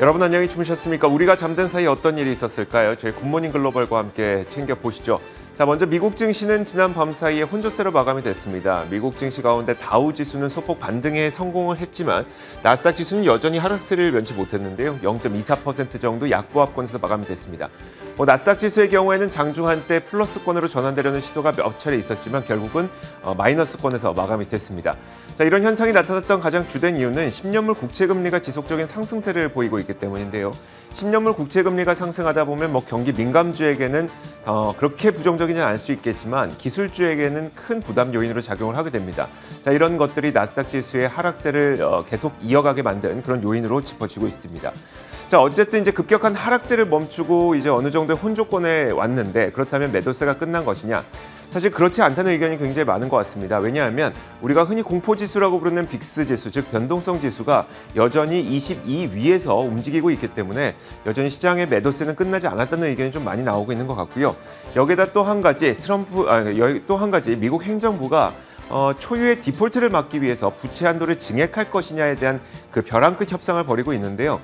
여러분 안녕히 주무셨습니까? 우리가 잠든 사이 어떤 일이 있었을까요? 저희 굿모닝 글로벌과 함께 챙겨보시죠. 자, 먼저 미국 증시는 지난 밤 사이에 혼조세로 마감이 됐습니다. 미국 증시 가운데 다우 지수는 소폭 반등에 성공을 했지만 나스닥 지수는 여전히 하락세를 면치 못했는데요. 0.24% 정도 약보합권에서 마감이 됐습니다. 나스닥 지수의 경우에는 장중 한때 플러스권으로 전환되려는 시도가 몇 차례 있었지만 결국은 마이너스권에서 마감이 됐습니다. 자, 이런 현상이 나타났던 가장 주된 이유는 10년물 국채금리가 지속적인 상승세를 보이고 있기 때문인데요. 10년물 국채금리가 상승하다 보면 경기 민감주에게는 그렇게 부정적이지는 않을 수 있겠지만 기술주에게는 큰 부담 요인으로 작용을 하게 됩니다. 자, 이런 것들이 나스닥 지수의 하락세를 계속 이어가게 만든 그런 요인으로 짚어지고 있습니다. 자, 어쨌든 이제 급격한 하락세를 멈추고 이제 어느 정도의 혼조권에 왔는데 그렇다면 매도세가 끝난 것이냐? 사실 그렇지 않다는 의견이 굉장히 많은 것 같습니다. 왜냐하면 우리가 흔히 공포지수라고 부르는 빅스 지수, 즉 변동성 지수가 여전히 22 위에서 움직이고 있기 때문에 여전히 시장의 매도세는 끝나지 않았다는 의견이 좀 많이 나오고 있는 것 같고요. 여기에다 또 한 가지 미국 행정부가 초유의 디폴트를 막기 위해서 부채 한도를 증액할 것이냐에 대한 그 벼랑 끝 협상을 벌이고 있는데요.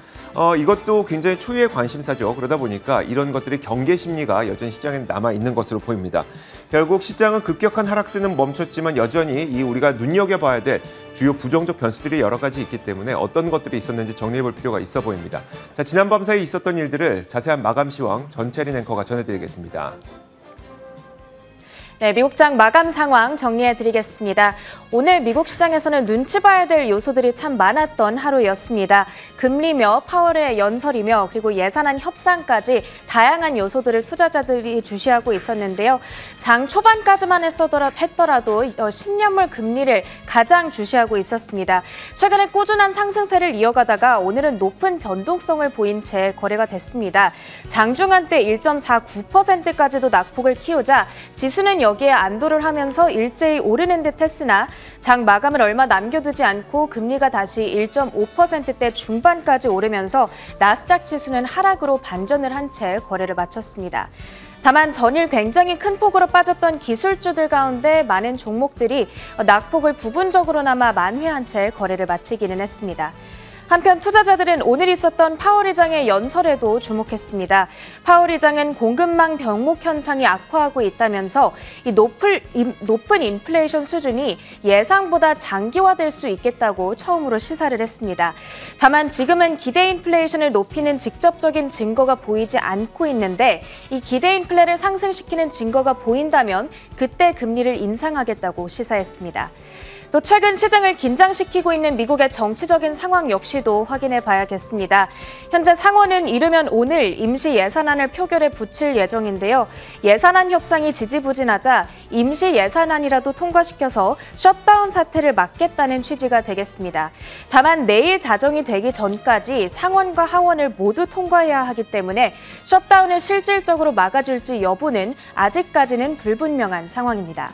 이것도 굉장히 초유의 관심사죠. 그러다 보니까 이런 것들이 경계 심리가 여전히 시장에 남아 있는 것으로 보입니다. 결국 시장은 급격한 하락세는 멈췄지만 여전히 우리가 눈여겨봐야 될 주요 부정적 변수들이 여러 가지 있기 때문에 어떤 것들이 있었는지 정리해볼 필요가 있어 보입니다. 자, 지난밤 사이 있었던 일들을 자세한 마감 시황 전채린 앵커가 전해드리겠습니다. 네, 미국장 마감 상황 정리해드리겠습니다. 오늘 미국 시장에서는 눈치 봐야 될 요소들이 참 많았던 하루였습니다. 금리며 파월의 연설이며 그리고 예산안 협상까지 다양한 요소들을 투자자들이 주시하고 있었는데요. 장 초반까지만 했더라도 10년물 금리를 가장 주시하고 있었습니다. 최근에 꾸준한 상승세를 이어가다가 오늘은 높은 변동성을 보인 채 거래가 됐습니다. 장중 한때 1.49%까지도 낙폭을 키우자 지수는 여기에 안도를 하면서 일제히 오르는 듯 했으나 장 마감을 얼마 남겨두지 않고 금리가 다시 1.5%대 중반까지 오르면서 나스닥 지수는 하락으로 반전을 한 채 거래를 마쳤습니다. 다만 전일 굉장히 큰 폭으로 빠졌던 기술주들 가운데 많은 종목들이 낙폭을 부분적으로나마 만회한 채 거래를 마치기는 했습니다. 한편 투자자들은 오늘 있었던 파월 의장의 연설에도 주목했습니다. 파월 의장은 공급망 병목 현상이 악화하고 있다면서 이 높은 인플레이션 수준이 예상보다 장기화될 수 있겠다고 처음으로 시사를 했습니다. 다만 지금은 기대 인플레이션을 높이는 직접적인 증거가 보이지 않고 있는데 이 기대 인플레를 상승시키는 증거가 보인다면 그때 금리를 인상하겠다고 시사했습니다. 또 최근 시장을 긴장시키고 있는 미국의 정치적인 상황 역시도 확인해 봐야겠습니다. 현재 상원은 이르면 오늘 임시 예산안을 표결에 붙일 예정인데요. 예산안 협상이 지지부진하자 임시 예산안이라도 통과시켜서 셧다운 사태를 막겠다는 취지가 되겠습니다. 다만 내일 자정이 되기 전까지 상원과 하원을 모두 통과해야 하기 때문에 셧다운을 실질적으로 막아줄지 여부는 아직까지는 불분명한 상황입니다.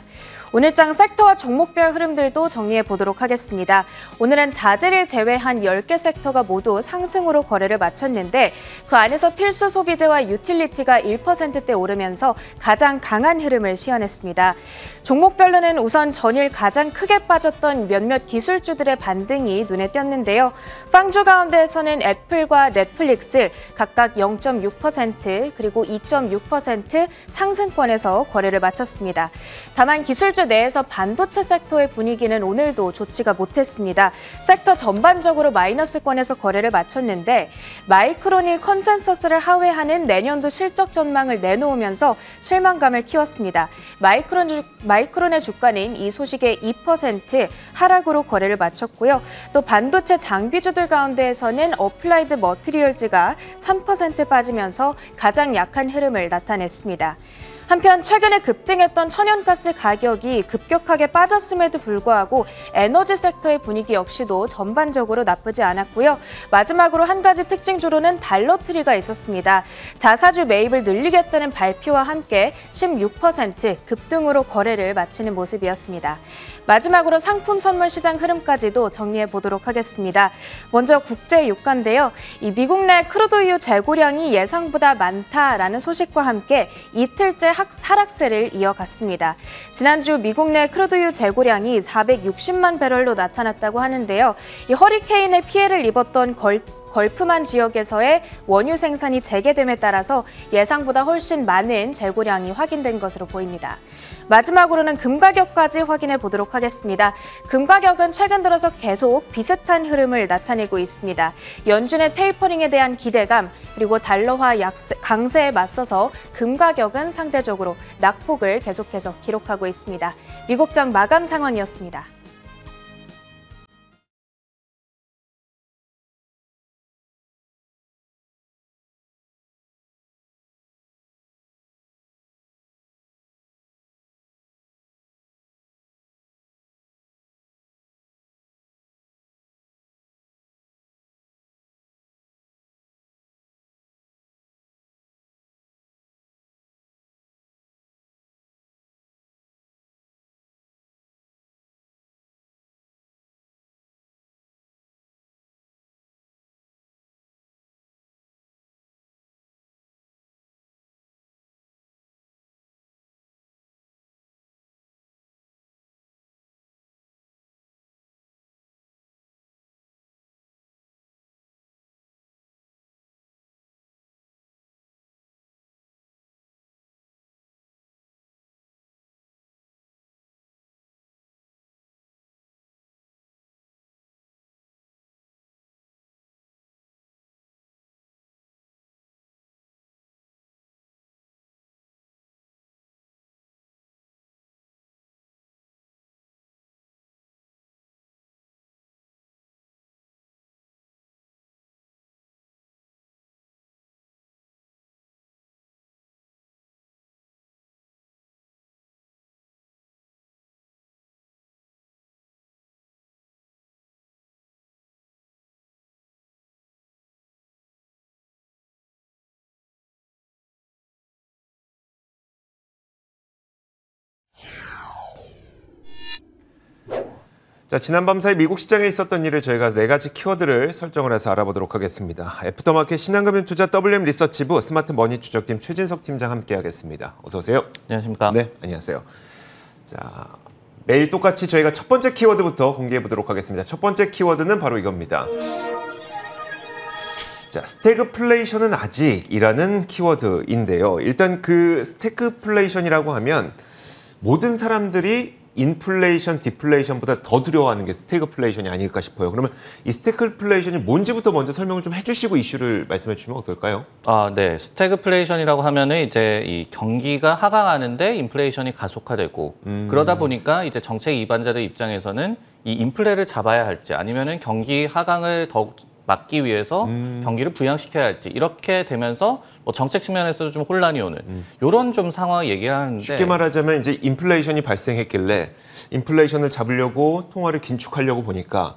오늘장 섹터와 종목별 흐름들도 정리해 보도록 하겠습니다. 오늘은 자재를 제외한 10개 섹터가 모두 상승으로 거래를 마쳤는데 그 안에서 필수 소비재와 유틸리티가 1%대 오르면서 가장 강한 흐름을 시현했습니다. 종목별로는 우선 전일 가장 크게 빠졌던 몇몇 기술주들의 반등이 눈에 띄었는데요. 빵주 가운데에서는 애플과 넷플릭스 각각 0.6% 그리고 2.6% 상승권에서 거래를 마쳤습니다. 다만 기술주 내에서 반도체 섹터의 분위기는 오늘도 좋지가 못했습니다. 섹터 전반적으로 마이너스권에서 거래를 마쳤는데 마이크론이 컨센서스를 하회하는 내년도 실적 전망을 내놓으면서 실망감을 키웠습니다. 마이크론의 주가는 이 소식에 2% 하락으로 거래를 마쳤고요. 또 반도체 장비주들 가운데에서는 어플라이드 머티리얼즈가 3% 빠지면서 가장 약한 흐름을 나타냈습니다. 한편 최근에 급등했던 천연가스 가격이 급격하게 빠졌음에도 불구하고 에너지 섹터의 분위기 역시도 전반적으로 나쁘지 않았고요. 마지막으로 한 가지 특징주로는 달러트리가 있었습니다. 자사주 매입을 늘리겠다는 발표와 함께 16% 급등으로 거래를 마치는 모습이었습니다. 마지막으로 상품 선물 시장 흐름까지도 정리해 보도록 하겠습니다. 먼저 국제 유가인데요. 이 미국 내 크루드유 재고량이 예상보다 많다라는 소식과 함께 이틀째 하락세를 이어갔습니다. 지난주 미국 내 크루드유 재고량이 460만 배럴로 나타났다고 하는데요. 이 허리케인의 피해를 입었던 걸프만 지역에서의 원유 생산이 재개됨에 따라서 예상보다 훨씬 많은 재고량이 확인된 것으로 보입니다. 마지막으로는 금 가격까지 확인해 보도록 하겠습니다. 금 가격은 최근 들어서 계속 비슷한 흐름을 나타내고 있습니다. 연준의 테이퍼링에 대한 기대감 그리고 달러화 강세에 맞서서 금 가격은 상대적으로 낙폭을 계속해서 기록하고 있습니다. 미국장 마감 상황이었습니다. 자, 지난 밤 사이 미국 시장에 있었던 일을 저희가 4가지 키워드를 설정을 해서 알아보도록 하겠습니다. 애프터마켓 신한금융투자 WM 리서치부 스마트 머니 추적팀 최진석 팀장 함께하겠습니다. 어서 오세요. 안녕하십니까? 네, 안녕하세요. 자, 매일 똑같이 저희가 첫 번째 키워드부터 공개해 보도록 하겠습니다. 첫 번째 키워드는 바로 이겁니다. 자, 스태그플레이션은 아직이라는 키워드인데요. 일단 그 스태그플레이션이라고 하면 모든 사람들이 인플레이션, 디플레이션보다 더 두려워하는 게 스태그플레이션이 아닐까 싶어요. 그러면 이 스태그플레이션이 뭔지부터 먼저 설명을 좀 해주시고 이슈를 말씀해 주시면 어떨까요? 네. 스태그플레이션이라고 하면은 이제 이 경기가 하강하는데 인플레이션이 가속화되고 그러다 보니까 이제 정책 이반자들 입장에서는 이 인플레를 잡아야 할지 아니면은 경기 하강을 더욱 막기 위해서 경기를 부양시켜야 할지 이렇게 되면서 뭐 정책 측면에서도 좀 혼란이 오는 이런 좀 상황을 얘기하는데 쉽게 말하자면 이제 인플레이션이 발생했길래 인플레이션을 잡으려고 통화를 긴축하려고 보니까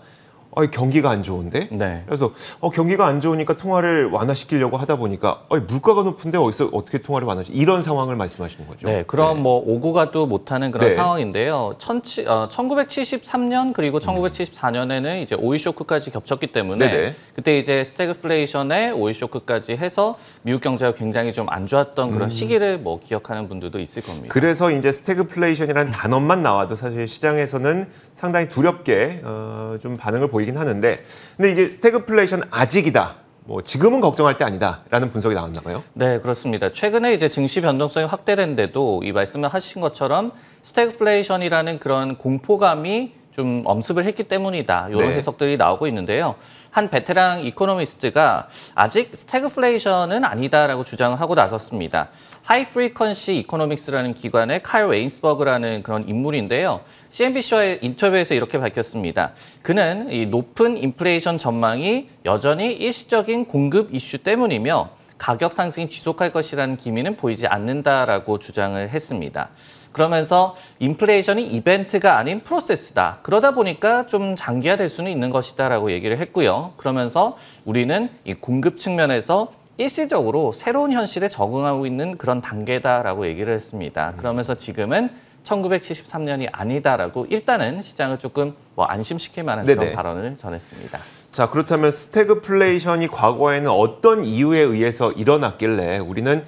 경기가 안 좋은데? 네. 그래서 경기가 안 좋으니까 통화를 완화시키려고 하다 보니까 물가가 높은데 어디서 어떻게 통화를 완화시 이런 상황을 말씀하시는 거죠? 네, 그럼 네. 뭐 오고 가도 못하는 그런 네. 상황인데요. 1973년 그리고 1974년에는 이제 오일 쇼크까지 겹쳤기 때문에 네네. 그때 이제 스태그플레이션에 오일 쇼크까지 해서 미국 경제가 굉장히 좀 안 좋았던 그런 시기를 뭐 기억하는 분들도 있을 겁니다. 그래서 이제 스태그플레이션이라는 단어만 나와도 사실 시장에서는 상당히 두렵게 좀 반응을 보이긴 하는데, 근데 이게 스태그플레이션 아직이다. 뭐 지금은 걱정할 때 아니다라는 분석이 나왔나봐요. 네, 그렇습니다. 최근에 이제 증시 변동성이 확대된데도 이 말씀을 하신 것처럼 스태그플레이션이라는 그런 공포감이 좀 엄습을 했기 때문이다. 이런 네. 해석들이 나오고 있는데요. 한 베테랑 이코노미스트가 아직 스태그플레이션은 아니다라고 주장을 하고 나섰습니다. 하이 프리퀀시 이코노믹스라는 기관의 칼 웨인스버그라는 그런 인물인데요. CNBC와의 인터뷰에서 이렇게 밝혔습니다. 그는 이 높은 인플레이션 전망이 여전히 일시적인 공급 이슈 때문이며 가격 상승이 지속할 것이라는 기미는 보이지 않는다라고 주장을 했습니다. 그러면서 인플레이션이 이벤트가 아닌 프로세스다. 그러다 보니까 좀 장기화될 수는 있는 것이다라고 얘기를 했고요. 그러면서 우리는 이 공급 측면에서 일시적으로 새로운 현실에 적응하고 있는 그런 단계다라고 얘기를 했습니다. 그러면서 지금은 1973년이 아니다라고 일단은 시장을 조금 안심시킬 만한 네네. 그런 발언을 전했습니다. 자, 그렇다면 스태그플레이션이 과거에는 어떤 이유에 의해서 일어났길래 우리는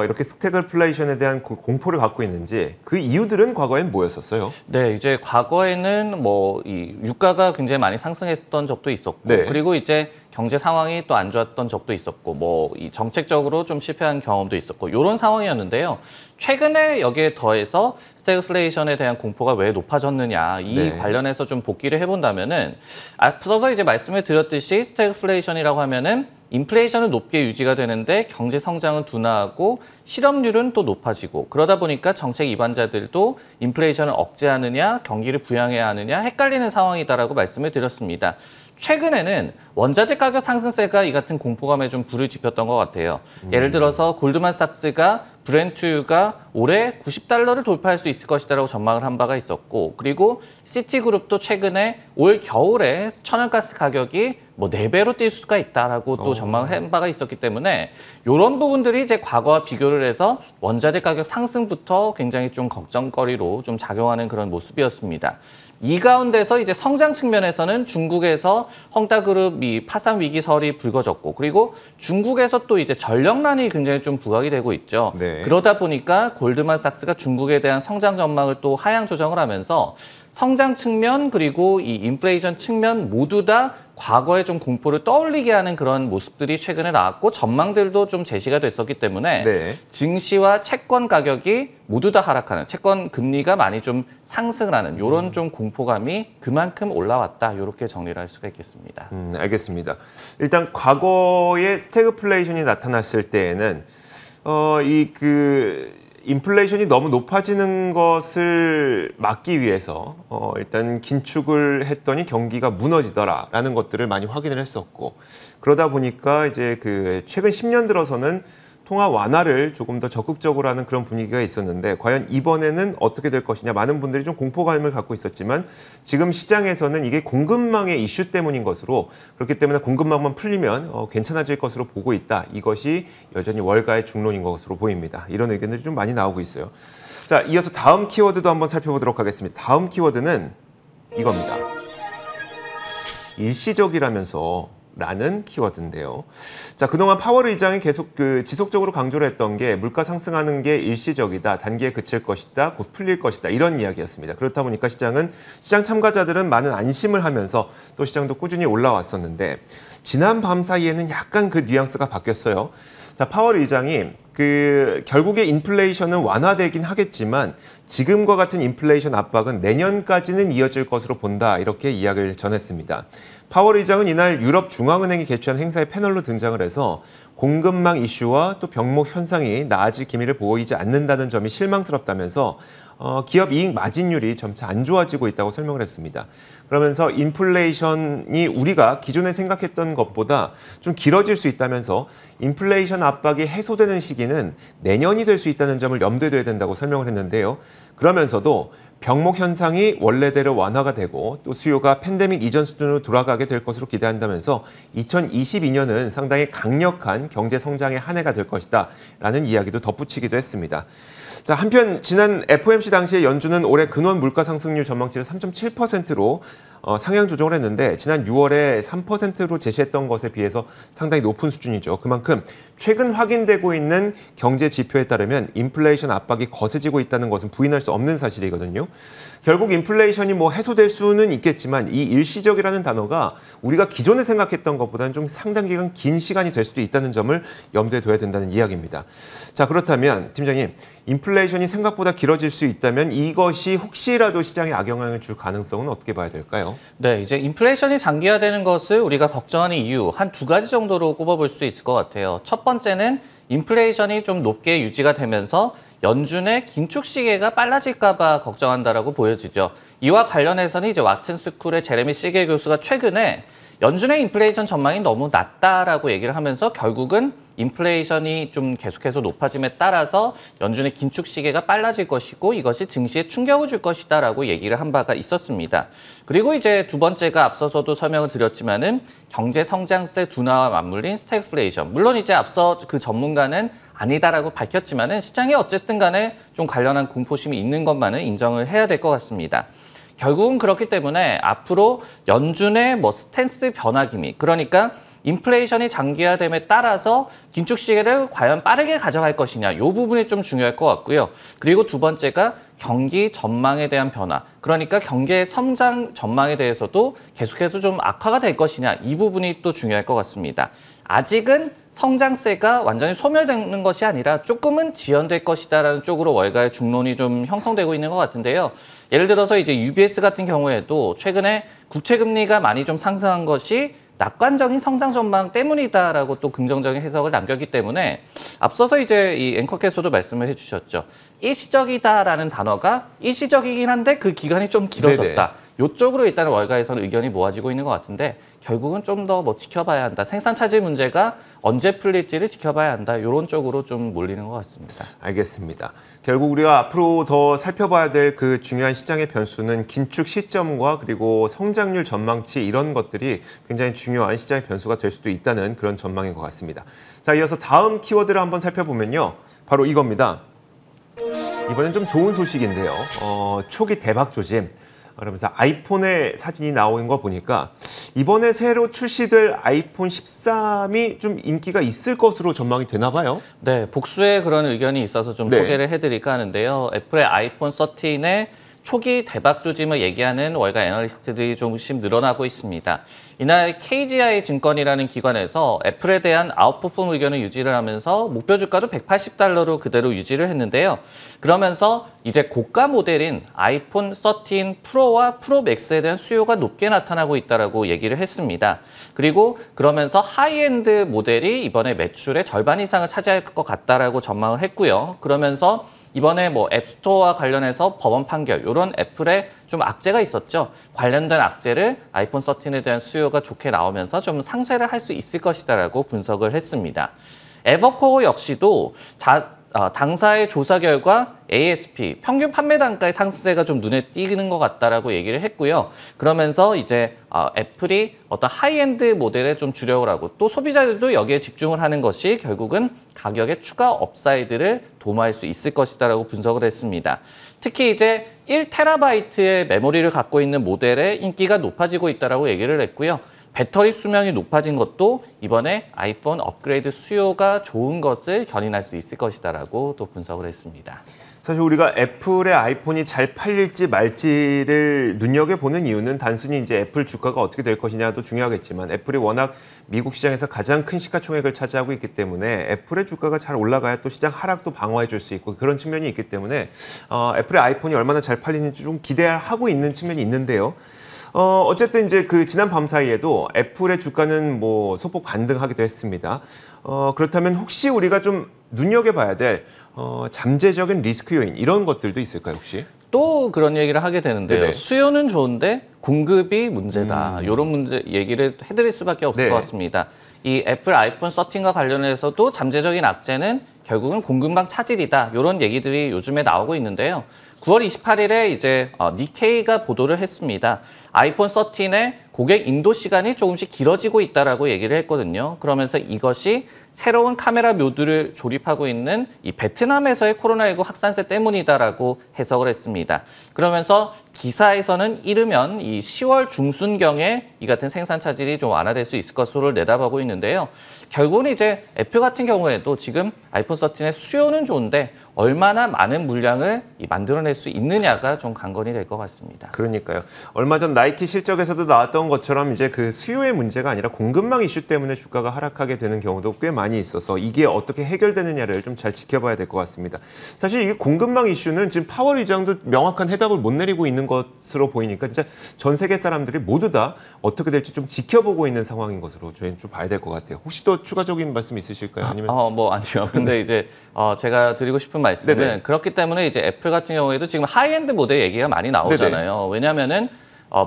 이렇게 스태그플레이션에 대한 공포를 갖고 있는지 그 이유들은 과거엔 뭐였었어요? 네, 이제 과거에는 뭐 이 유가가 굉장히 많이 상승했던 적도 있었고, 네. 그리고 이제 경제 상황이 또 안 좋았던 적도 있었고, 뭐 이 정책적으로 좀 실패한 경험도 있었고, 이런 상황이었는데요. 최근에 여기에 더해서 스태그플레이션에 대한 공포가 왜 높아졌느냐, 이 네. 관련해서 좀 복기를 해본다면은 앞서서 이제 말씀을 드렸듯이 스태그플레이션이라고 하면은 인플레이션은 높게 유지가 되는데 경제 성장은 둔화하고 실업률은 또 높아지고, 그러다 보니까 정책 입안자들도 인플레이션을 억제하느냐 경기를 부양해야 하느냐 헷갈리는 상황이다라고 말씀을 드렸습니다. 최근에는 원자재 가격 상승세가 이 같은 공포감에 좀 불을 지폈던 것 같아요. 예를 들어서 골드만삭스가 브렌트유가 올해 $90를 돌파할 수 있을 것이다라고 전망을 한 바가 있었고, 그리고 시티그룹도 최근에 올 겨울에 천연가스 가격이 뭐 4배로 뛸 수가 있다라고 또 전망을 한 바가 있었기 때문에 이런 부분들이 이제 과거와 비교를 해서 원자재 가격 상승부터 굉장히 좀 걱정거리로 좀 작용하는 그런 모습이었습니다. 이 가운데서 이제 성장 측면에서는 중국에서 헝다그룹이 파산 위기설이 불거졌고, 그리고 중국에서 또 이제 전력난이 굉장히 좀 부각이 되고 있죠. 네. 그러다 보니까 골드만삭스가 중국에 대한 성장 전망을 또 하향 조정을 하면서 성장 측면 그리고 이 인플레이션 측면 모두 다 과거에 좀 공포를 떠올리게 하는 그런 모습들이 최근에 나왔고, 전망들도 좀 제시가 됐었기 때문에 네. 증시와 채권 가격이 모두 다 하락하는, 채권 금리가 많이 좀 상승을 하는 이런 좀 공포감이 그만큼 올라왔다, 이렇게 정리를 할 수가 있겠습니다. 알겠습니다. 일단 과거에 스태그플레이션이 나타났을 때에는 인플레이션이 너무 높아지는 것을 막기 위해서 일단 긴축을 했더니 경기가 무너지더라라는 것들을 많이 확인을 했었고, 그러다 보니까 이제 최근 10년 들어서는 통화 완화를 조금 더 적극적으로 하는 그런 분위기가 있었는데, 과연 이번에는 어떻게 될 것이냐, 많은 분들이 좀 공포감을 갖고 있었지만 지금 시장에서는 이게 공급망의 이슈 때문인 것으로, 그렇기 때문에 공급망만 풀리면 괜찮아질 것으로 보고 있다. 이것이 여전히 월가의 중론인 것으로 보입니다. 이런 의견들이 좀 많이 나오고 있어요. 자, 이어서 다음 키워드도 한번 살펴보도록 하겠습니다. 다음 키워드는 이겁니다. 일시적이라면서 라는 키워드인데요. 자, 그동안 파월 의장이 계속 지속적으로 강조를 했던 게 물가 상승하는 게 일시적이다, 단기에 그칠 것이다, 곧 풀릴 것이다, 이런 이야기였습니다. 그렇다 보니까 시장 참가자들은 많은 안심을 하면서 또 시장도 꾸준히 올라왔었는데, 지난 밤 사이에는 약간 그 뉘앙스가 바뀌었어요. 자, 파월 의장이 결국에 인플레이션은 완화되긴 하겠지만 지금과 같은 인플레이션 압박은 내년까지는 이어질 것으로 본다, 이렇게 이야기를 전했습니다. 파월 의장은 이날 유럽 중앙은행이 개최한 행사에 패널로 등장을 해서 공급망 이슈와 또 병목 현상이 나아질 기미를 보이지 않는다는 점이 실망스럽다면서 기업 이익 마진율이 점차 안 좋아지고 있다고 설명을 했습니다. 그러면서 인플레이션이 우리가 기존에 생각했던 것보다 좀 길어질 수 있다면서 인플레이션 압박이 해소되는 시기는 내년이 될 수 있다는 점을 염두에 둬야 된다고 설명을 했는데요. 그러면서도 병목 현상이 원래대로 완화가 되고 또 수요가 팬데믹 이전 수준으로 돌아가게 될 것으로 기대한다면서 2022년은 상당히 강력한 경제 성장의 한 해가 될 것이다 라는 이야기도 덧붙이기도 했습니다. 자, 한편 지난 FOMC 당시에 연준은 올해 근원 물가 상승률 전망치를 3.7%로 상향 조정을 했는데, 지난 6월에 3%로 제시했던 것에 비해서 상당히 높은 수준이죠. 그만큼 최근 확인되고 있는 경제 지표에 따르면 인플레이션 압박이 거세지고 있다는 것은 부인할 수 없는 사실이거든요. 결국 인플레이션이 해소될 수는 있겠지만 이 일시적이라는 단어가 우리가 기존에 생각했던 것보다는 좀 상당 기간 긴 시간이 될 수도 있다는 점을 염두에 둬야 된다는 이야기입니다. 자, 그렇다면 팀장님, 인플레이션이 생각보다 길어질 수 있다면 이것이 혹시라도 시장에 악영향을 줄 가능성은 어떻게 봐야 될까요? 네, 이제 인플레이션이 장기화되는 것을 우리가 걱정하는 이유 한 2가지 정도로 꼽아볼 수 있을 것 같아요. 첫 번째는 인플레이션이 좀 높게 유지가 되면서 연준의 긴축 시기가 빨라질까 봐 걱정한다라고 보여지죠. 이와 관련해서는 이제 와튼 스쿨의 제레미 시겔 교수가 최근에 연준의 인플레이션 전망이 너무 낮다라고 얘기를 하면서 결국은 인플레이션이 좀 계속해서 높아짐에 따라서 연준의 긴축 시기가 빨라질 것이고 이것이 증시에 충격을 줄 것이다라고 얘기를 한 바가 있었습니다. 그리고 이제 두 번째가 앞서서도 설명을 드렸지만은 경제 성장세 둔화와 맞물린 스태그플레이션. 물론 이제 앞서 그 전문가는 아니다라고 밝혔지만은 시장에 어쨌든 간에 좀 관련한 공포심이 있는 것만은 인정을 해야 될 것 같습니다. 결국은 그렇기 때문에 앞으로 연준의 스탠스 변화 기미, 그러니까 인플레이션이 장기화됨에 따라서 긴축 시기를 과연 빠르게 가져갈 것이냐, 이 부분이 좀 중요할 것 같고요. 그리고 두 번째가 경기 전망에 대한 변화, 그러니까 경기의 성장 전망에 대해서도 계속해서 좀 악화가 될 것이냐, 이 부분이 또 중요할 것 같습니다. 아직은 성장세가 완전히 소멸되는 것이 아니라 조금은 지연될 것이다라는 쪽으로 월가의 중론이 좀 형성되고 있는 것 같은데요. 예를 들어서 이제 UBS 같은 경우에도 최근에 국채금리가 많이 좀 상승한 것이 낙관적인 성장 전망 때문이다라고 또 긍정적인 해석을 남겼기 때문에 앞서서 이제 이 앵커께서도 말씀을 해주셨죠. 일시적이다라는 단어가 일시적이긴 한데 그 기간이 좀 길어졌다. 이쪽으로 일단 월가에서는 의견이 모아지고 있는 것 같은데 결국은 좀 더 뭐 지켜봐야 한다. 생산 차질 문제가 언제 풀릴지를 지켜봐야 한다. 이런 쪽으로 좀 몰리는 것 같습니다. 알겠습니다. 결국 우리가 앞으로 더 살펴봐야 될 그 중요한 시장의 변수는 긴축 시점과 그리고 성장률 전망치 이런 것들이 굉장히 중요한 시장의 변수가 될 수도 있다는 그런 전망인 것 같습니다. 자, 이어서 다음 키워드를 한번 살펴보면요. 바로 이겁니다. 이번엔 좀 좋은 소식인데요. 초기 대박 조짐. 그러면서 아이폰의 사진이 나오는 거 보니까 이번에 새로 출시될 아이폰 13이 좀 인기가 있을 것으로 전망이 되나 봐요. 네, 복수의 그런 의견이 있어서 좀 소개를 해드릴까 하는데요. 애플의 아이폰 13의 초기 대박 조짐을 얘기하는 월가 애널리스트들이 조금씩 늘어나고 있습니다. 이날 KGI 증권이라는 기관에서 애플에 대한 아웃퍼폼 의견을 유지를 하면서 목표 주가도 $180로 그대로 유지를 했는데요. 그러면서 이제 고가 모델인 아이폰 13 프로와 프로 맥스에 대한 수요가 높게 나타나고 있다고 얘기를 했습니다. 그리고 그러면서 하이엔드 모델이 이번에 매출의 절반 이상을 차지할 것 같다라고 전망을 했고요. 그러면서 이번에 뭐 앱스토어와 관련해서 법원 판결, 이런 애플의 좀 악재가 있었죠. 관련된 악재를 아이폰 13에 대한 수요가 좋게 나오면서 좀 상쇄를 할 수 있을 것이다라고 분석을 했습니다. 에버코어 역시도 당사의 조사 결과 ASP, 평균 판매 단가의 상승세가 좀 눈에 띄는 것 같다라고 얘기를 했고요. 그러면서 이제 애플이 어떤 하이엔드 모델에 좀 주력을 하고 또 소비자들도 여기에 집중을 하는 것이 결국은 가격의 추가 업사이드를 도모할 수 있을 것이다라고 분석을 했습니다. 특히 이제 1TB의 메모리를 갖고 있는 모델의 인기가 높아지고 있다라고 얘기를 했고요. 배터리 수명이 높아진 것도 이번에 아이폰 업그레이드 수요가 좋은 것을 견인할 수 있을 것이다라고 또 분석을 했습니다. 사실 우리가 애플의 아이폰이 잘 팔릴지 말지를 눈여겨보는 이유는 단순히 이제 애플 주가가 어떻게 될 것이냐도 중요하겠지만 애플이 워낙 미국 시장에서 가장 큰 시가총액을 차지하고 있기 때문에 애플의 주가가 잘 올라가야 또 시장 하락도 방어해 줄 수 있고 그런 측면이 있기 때문에 애플의 아이폰이 얼마나 잘 팔리는지 좀 기대하고 있는 측면이 있는데요. 어쨌든 이제 그 지난 밤 사이에도 애플의 주가는 뭐 소폭 반등하기도 했습니다. 그렇다면 혹시 우리가 좀 눈여겨봐야 될 잠재적인 리스크 요인 이런 것들도 있을까요, 혹시? 또 그런 얘기를 하게 되는데요. 네네. 수요는 좋은데 공급이 문제다. 이런 문제 얘기를 해드릴 수밖에 없을 것 같습니다. 이 애플 아이폰 13과 관련해서도 잠재적인 악재는 결국은 공급망 차질이다. 이런 얘기들이 요즘에 나오고 있는데요. 9월 28일에 이제 니케이가 보도를 했습니다. 아이폰 13의 고객 인도 시간이 조금씩 길어지고 있다라고 얘기를 했거든요. 그러면서 이것이 새로운 카메라 모듈을 조립하고 있는 이 베트남에서의 코로나19 확산세 때문이다라고 해석을 했습니다. 그러면서 기사에서는 이르면 이 10월 중순경에 이 같은 생산 차질이 좀 완화될 수 있을 것으로 내다보고 있는데요. 결국은 이제 애플 같은 경우에도 지금 아이폰 13의 수요는 좋은데 얼마나 많은 물량을 만들어낼 수 있느냐가 좀 관건이 될 것 같습니다. 그러니까요. 얼마 전 나이키 실적에서도 나왔던 것처럼 이제 그 수요의 문제가 아니라 공급망 이슈 때문에 주가가 하락하게 되는 경우도 꽤 많이 있어서 이게 어떻게 해결되느냐를 좀 잘 지켜봐야 될 것 같습니다. 사실 이게 공급망 이슈는 지금 파월 의장도 명확한 해답을 못 내리고 있는 것으로 보이니까 진짜 전 세계 사람들이 모두 다 어떻게 될지 좀 지켜보고 있는 상황인 것으로 저희는 좀 봐야 될 것 같아요. 혹시 또 추가적인 말씀 있으실까요? 아니면 아니요. 근데 이제 제가 드리고 싶은 말씀은 네네. 그렇기 때문에 이제 애플 같은 경우에도 지금 하이엔드 모델 얘기가 많이 나오잖아요. 왜냐하면은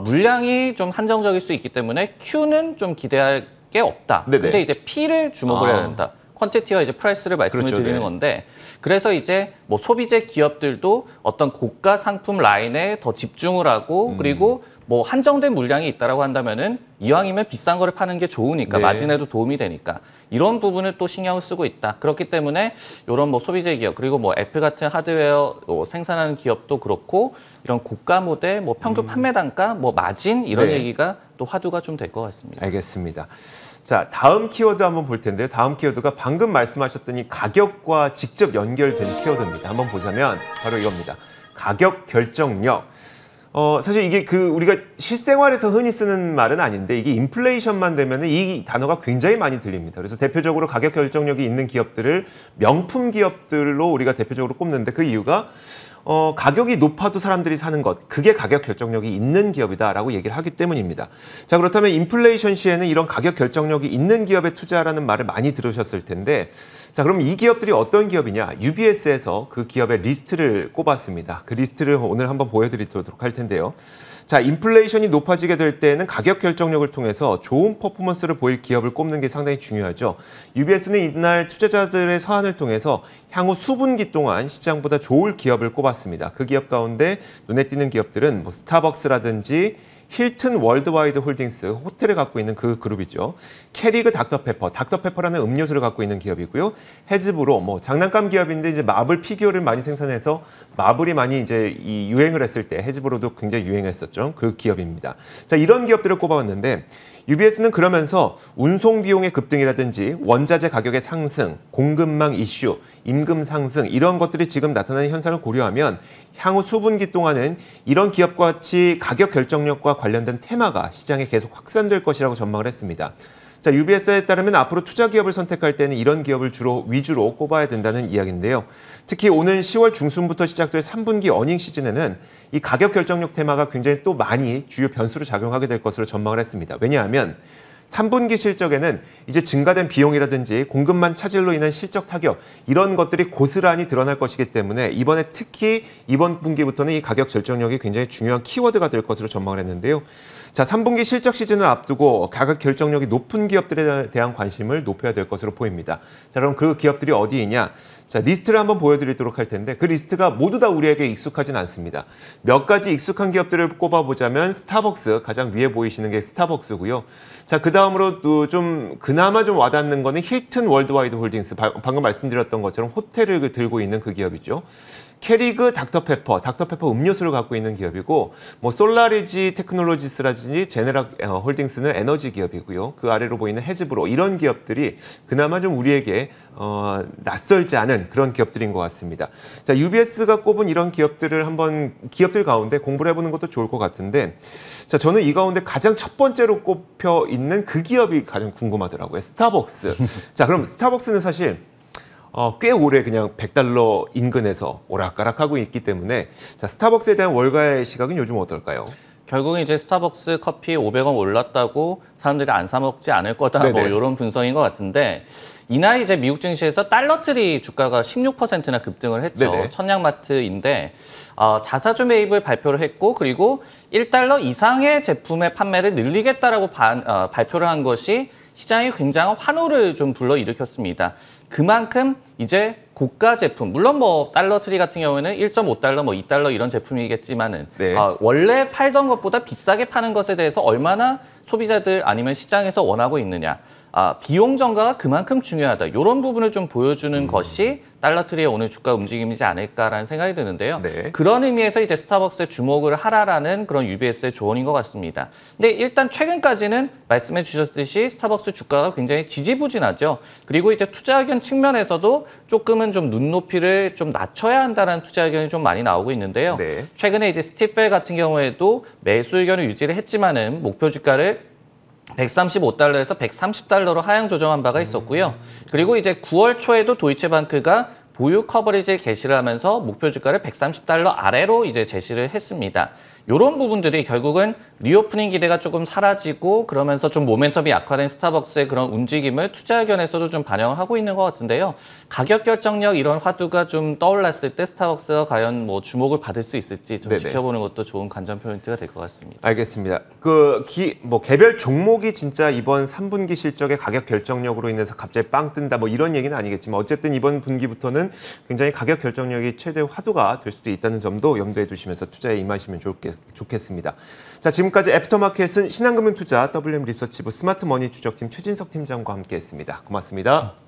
물량이 좀 한정적일 수 있기 때문에 Q는 좀 기대할 게 없다. 네네. 근데 이제 P를 주목을 해야 된다. 퀀티티와 이제 프라이스를 말씀을 그렇죠, 드리는 네. 건데 그래서 이제 뭐 소비재 기업들도 어떤 고가 상품 라인에 더 집중을 하고 그리고 뭐 한정된 물량이 있다라고 한다면은 이왕이면 비싼 거를 파는 게 좋으니까 네. 마진에도 도움이 되니까 이런 부분을 또 신경을 쓰고 있다. 그렇기 때문에 이런 뭐 소비재 기업 그리고 뭐 애플 같은 하드웨어 생산하는 기업도 그렇고 이런 고가 모델, 뭐 평균 판매 단가, 뭐 마진 이런 네. 얘기가 또 화두가 좀 될 것 같습니다. 알겠습니다. 자, 다음 키워드 한번 볼 텐데요. 다음 키워드가 방금 말씀하셨던 이 가격과 직접 연결된 키워드입니다. 한번 보자면 바로 이겁니다. 가격 결정력. 사실 이게 우리가 실생활에서 흔히 쓰는 말은 아닌데 이게 인플레이션만 되면 이 단어가 굉장히 많이 들립니다. 그래서 대표적으로 가격 결정력이 있는 기업들을 명품 기업들로 우리가 대표적으로 꼽는데 그 이유가 가격이 높아도 사람들이 사는 것, 그게 가격 결정력이 있는 기업이다라고 얘기를 하기 때문입니다. 자, 그렇다면 인플레이션 시에는 이런 가격 결정력이 있는 기업에 투자라는 말을 많이 들으셨을 텐데, 자, 그럼 이 기업들이 어떤 기업이냐? UBS에서 그 기업의 리스트를 꼽았습니다. 그 리스트를 오늘 한번 보여드리도록 할 텐데요. 자, 인플레이션이 높아지게 될 때는 가격 결정력을 통해서 좋은 퍼포먼스를 보일 기업을 꼽는 게 상당히 중요하죠. UBS는 이날 투자자들의 서한을 통해서 향후 수분기 동안 시장보다 좋을 기업을 꼽았습니다. 그 기업 가운데 눈에 띄는 기업들은 뭐 스타벅스라든지 힐튼 월드와이드 홀딩스, 호텔을 갖고 있는 그 그룹이죠. 캐리그 닥터페퍼, 닥터페퍼라는 음료수를 갖고 있는 기업이고요. 해즈브로, 뭐 장난감 기업인데 이제 마블 피규어를 많이 생산해서 마블이 많이 이제 유행을 했을 때 해즈브로도 굉장히 유행했었죠. 그 기업입니다. 자, 이런 기업들을 꼽아왔는데 UBS는 그러면서 운송 비용의 급등이라든지 원자재 가격의 상승, 공급망 이슈, 임금 상승 이런 것들이 지금 나타나는 현상을 고려하면 향후 수분기 동안은 이런 기업과 같이 가격 결정력과 관련된 테마가 시장에 계속 확산될 것이라고 전망을 했습니다. 자, UBS에 따르면 앞으로 투자 기업을 선택할 때는 이런 기업을 위주로 꼽아야 된다는 이야기인데요. 특히 오는 10월 중순부터 시작될 3분기 어닝 시즌에는 이 가격 결정력 테마가 굉장히 또 많이 주요 변수로 작용하게 될 것으로 전망을 했습니다. 왜냐하면 3분기 실적에는 이제 증가된 비용이라든지 공급망 차질로 인한 실적 타격 이런 것들이 고스란히 드러날 것이기 때문에 이번에 특히 이번 분기부터는 이 가격 결정력이 굉장히 중요한 키워드가 될 것으로 전망을 했는데요. 자, 3분기 실적 시즌을 앞두고 가격 결정력이 높은 기업들에 대한 관심을 높여야 될 것으로 보입니다. 자, 그럼 그 기업들이 어디이냐? 자, 리스트를 한번 보여드리도록 할 텐데 그 리스트가 모두 다 우리에게 익숙하진 않습니다. 몇 가지 익숙한 기업들을 꼽아보자면 스타벅스, 가장 위에 보이시는 게 스타벅스고요. 자, 그 다음으로 또 그나마 좀 와닿는 거는 힐튼 월드와이드 홀딩스, 방금 말씀드렸던 것처럼 호텔을 들고 있는 그 기업이죠. 캐리그 닥터페퍼 음료수를 갖고 있는 기업이고, 뭐 솔라리지 테크놀로지스라든지 제네럴 홀딩스는 에너지 기업이고요. 그 아래로 보이는 해즈브로 이런 기업들이 그나마 좀 우리에게 낯설지 않은 그런 기업들인 것 같습니다. 자, UBS가 꼽은 이런 기업들 가운데 공부를 해보는 것도 좋을 것 같은데, 자, 저는 이 가운데 가장 첫 번째로 꼽혀 있는 그 기업이 가장 궁금하더라고요. 스타벅스. 자, 그럼 스타벅스는 사실 꽤 오래 그냥 $100 인근에서 오락가락하고 있기 때문에 자, 스타벅스에 대한 월가의 시각은 요즘 어떨까요? 결국은 이제 스타벅스 커피 500원 올랐다고 사람들이 안 사 먹지 않을 거다, 뭐 이런 분석인 것 같은데, 이날 이제 미국 증시에서 달러트리 주가가 16%나 급등을 했죠. 네네. 천냥마트인데 자사주 매입을 발표를 했고, 그리고 $1 이상의 제품의 판매를 늘리겠다라고 발표를 한 것이 시장에 굉장한 환호를 좀 불러일으켰습니다. 그만큼 이제 고가 제품, 물론 뭐 달러트리 같은 경우에는 $1.5, 뭐 $2 이런 제품이겠지만은 네. 원래 팔던 것보다 비싸게 파는 것에 대해서 얼마나 소비자들 아니면 시장에서 원하고 있느냐. 비용 전가가 그만큼 중요하다. 이런 부분을 좀 보여주는 것이 달러트리의 오늘 주가 움직임이지 않을까라는 생각이 드는데요. 네. 그런 의미에서 이제 스타벅스에 주목을 하라라는 그런 UBS의 조언인 것 같습니다. 근데 일단 최근까지는 말씀해 주셨듯이 스타벅스 주가가 굉장히 지지부진하죠. 그리고 이제 투자 의견 측면에서도 조금은 좀 눈높이를 좀 낮춰야 한다는 투자 의견이 좀 많이 나오고 있는데요. 네. 최근에 이제 스티펠 같은 경우에도 매수 의견을 유지를 했지만은 목표 주가를 $135에서 $130로 하향 조정한 바가 있었고요. 그리고 이제 9월 초에도 도이체방크가 보유 커버리지를 개시를 하면서 목표 주가를 $130 아래로 이제 제시를 했습니다. 이런 부분들이 결국은 리오프닝 기대가 조금 사라지고 그러면서 좀 모멘텀이 약화된 스타벅스의 그런 움직임을 투자 의견에서도 좀 반영을 하고 있는 것 같은데요. 가격 결정력 이런 화두가 좀 떠올랐을 때 스타벅스가 과연 뭐 주목을 받을 수 있을지 좀 네네. 지켜보는 것도 좋은 관전 포인트가 될 것 같습니다. 알겠습니다. 개별 종목이 진짜 이번 3분기 실적의 가격 결정력으로 인해서 갑자기 빵 뜬다 뭐 이런 얘기는 아니겠지만 어쨌든 이번 분기부터는 굉장히 가격 결정력이 최대 화두가 될 수도 있다는 점도 염두에 두시면서 투자에 임하시면 좋겠습니다. 자, 지금까지 애프터마켓은 신한금융투자 WM 리서치부 스마트머니 추적팀 최진석 팀장과 함께했습니다. 고맙습니다.